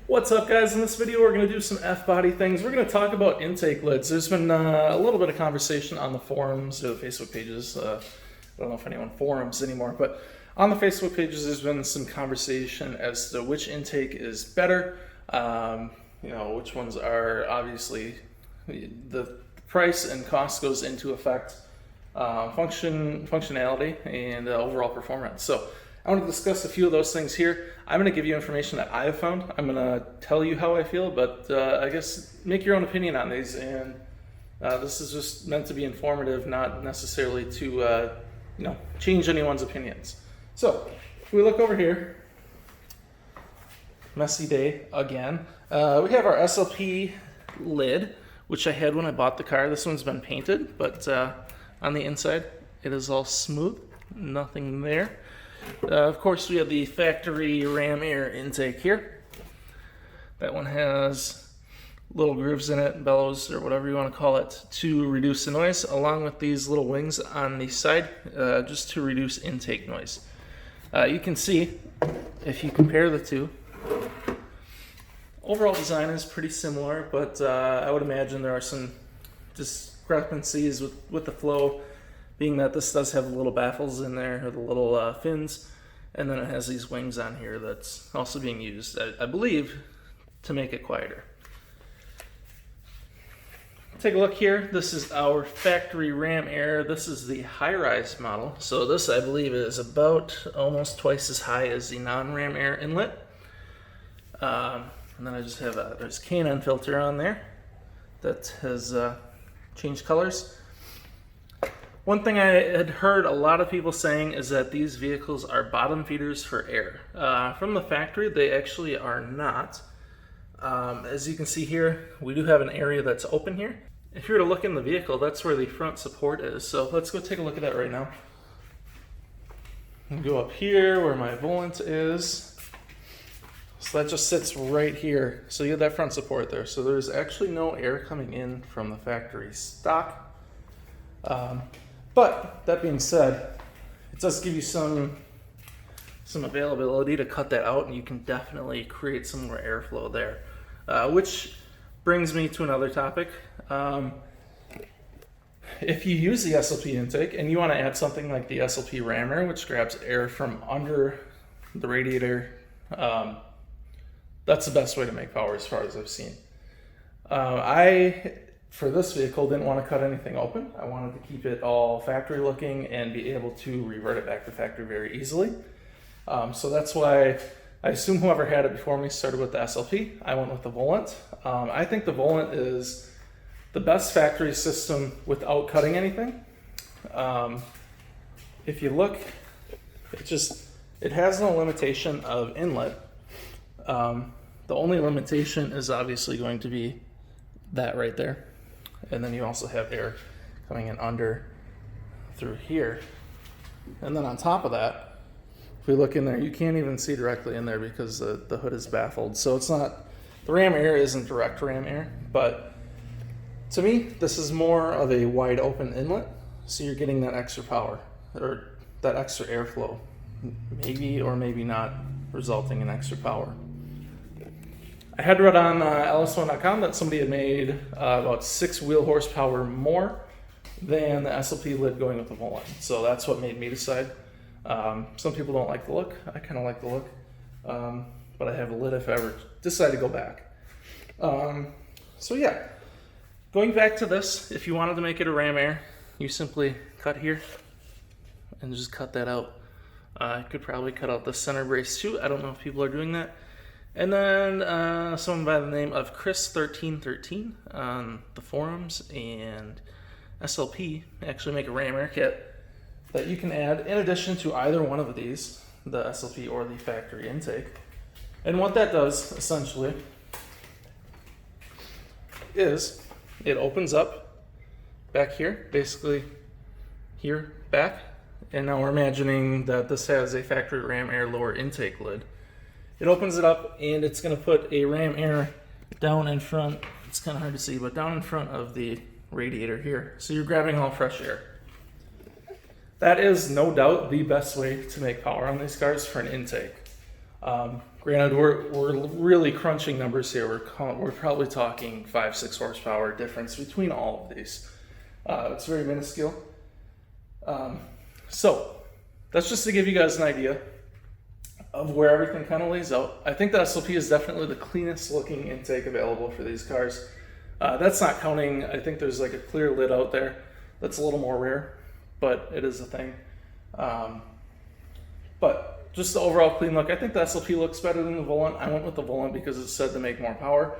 What's up, guys? In this video we're going to do some F-body things. We're going to talk about intake lids. There's been a little bit of conversation on the forums or the Facebook pages. I don't know if anyone forums anymore, but on the Facebook pages there's been some conversation as to which intake is better. Which ones are obviously the price and cost goes into effect, functionality and overall performance. So I want to discuss a few of those things here. I'm going to give you information that I have found. I'm going to tell you how I feel, but I guess make your own opinion on these. And this is just meant to be informative, not necessarily to change anyone's opinions. So if we look over here, messy day again. We have our SLP lid, which I had when I bought the car. This one's been painted, but on the inside it is all smooth, nothing there. Of course, we have the factory ram air intake here. That one has little grooves in it, bellows, or whatever you want to call it, to reduce the noise, along with these little wings on the side, just to reduce intake noise. You can see, if you compare the two, overall design is pretty similar, but I would imagine there are some discrepancies with the flow, being that this does have the little baffles in there, or the little fins, and then it has these wings on here that's also being used, I believe, to make it quieter. Take a look here. This is our factory ram air. This is the high-rise model. So this, I believe, is about almost twice as high as the non-ram air inlet. And then I just have there's a K&N filter on there that has changed colors. One thing I had heard a lot of people saying is that these vehicles are bottom feeders for air. From the factory, they actually are not. As you can see here, we do have an area that's open here. If you were to look in the vehicle, that's where the front support is. So let's go take a look at that right now. I'll go up here where my volant is. So that just sits right here. So you have that front support there. So there's actually no air coming in from the factory stock. But that being said, it does give you some availability to cut that out, and you can definitely create some more airflow there. Which brings me to another topic. If you use the SLP intake and you want to add something like the SLP ram air, which grabs air from under the radiator, that's the best way to make power as far as I've seen. For this vehicle, didn't want to cut anything open. I wanted to keep it all factory looking and be able to revert it back to factory very easily. So that's why I assume whoever had it before me started with the SLP. I went with the Volant. I think the Volant is the best factory system without cutting anything. If you look, it has no limitation of inlet. The only limitation is obviously going to be that right there. And then you also have air coming in under through here. And then on top of that, if we look in there, you can't even see directly in there because the hood is baffled. So it's not, the ram air isn't direct ram air, but to me, this is more of a wide open inlet. So you're getting that extra power or that extra airflow, maybe or maybe not resulting in extra power. I had read on LS1.com that somebody had made about 6 wheel horsepower more than the SLP lid going with the Volant. So that's what made me decide. Some people don't like the look. I kind of like the look. But I have a lid if I ever decide to go back. So yeah, going back to this, if you wanted to make it a ram air, you simply cut here and just cut that out. I could probably cut out the center brace too. I don't know if people are doing that. And then someone by the name of Chris1313 on the forums and SLP actually make a ram air kit that you can add in addition to either one of these, the SLP or the factory intake. And what that does essentially is it opens up back here, basically here back. And now we're imagining that this has a factory ram air lower intake lid. It opens it up and it's going to put a ram air down in front. It's kind of hard to see, but down in front of the radiator here. So you're grabbing all fresh air. That is no doubt the best way to make power on these cars for an intake. Granted, we're really crunching numbers here. We're probably talking 5-6 horsepower difference between all of these. It's very minuscule. So that's just to give you guys an idea of where everything kind of lays out. I think the SLP is definitely the cleanest looking intake available for these cars. That's not counting, I think there's like a clear lid out there. That's a little more rare, but it is a thing. But just the overall clean look, I think the SLP looks better than the Volant. I went with the Volant because it's said to make more power.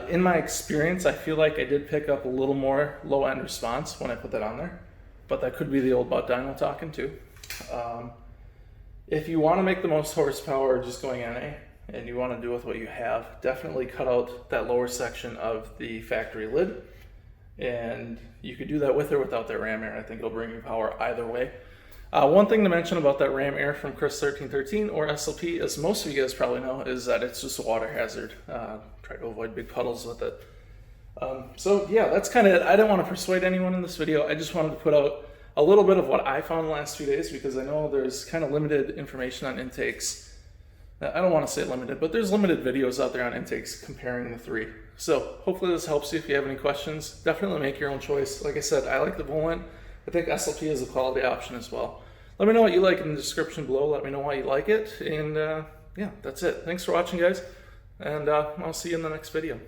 In my experience, I feel like I did pick up a little more low end response when I put that on there, but that could be the old butt dyno talking too. If you want to make the most horsepower just going NA and you want to do with what you have, definitely cut out that lower section of the factory lid, and you could do that with or without that ram air. I think it'll bring you power either way. One thing to mention about that ram air from Chris 1313 or SLP, as most of you guys probably know, is that it's just a water hazard. Try to avoid big puddles with it. So yeah, that's kind of it. I didn't want to persuade anyone in this video. I just wanted to put out a little bit of what I found the last few days, because I know there's kind of limited information on intakes. I don't want to say limited, but there's limited videos out there on intakes comparing the three. So hopefully this helps you. If you have any questions, definitely make your own choice. Like I said, I like the Volant. I think SLP is a quality option as well. Let me know what you like in the description below. Let me know why you like it. And yeah, that's it. Thanks for watching, guys. And I'll see you in the next video.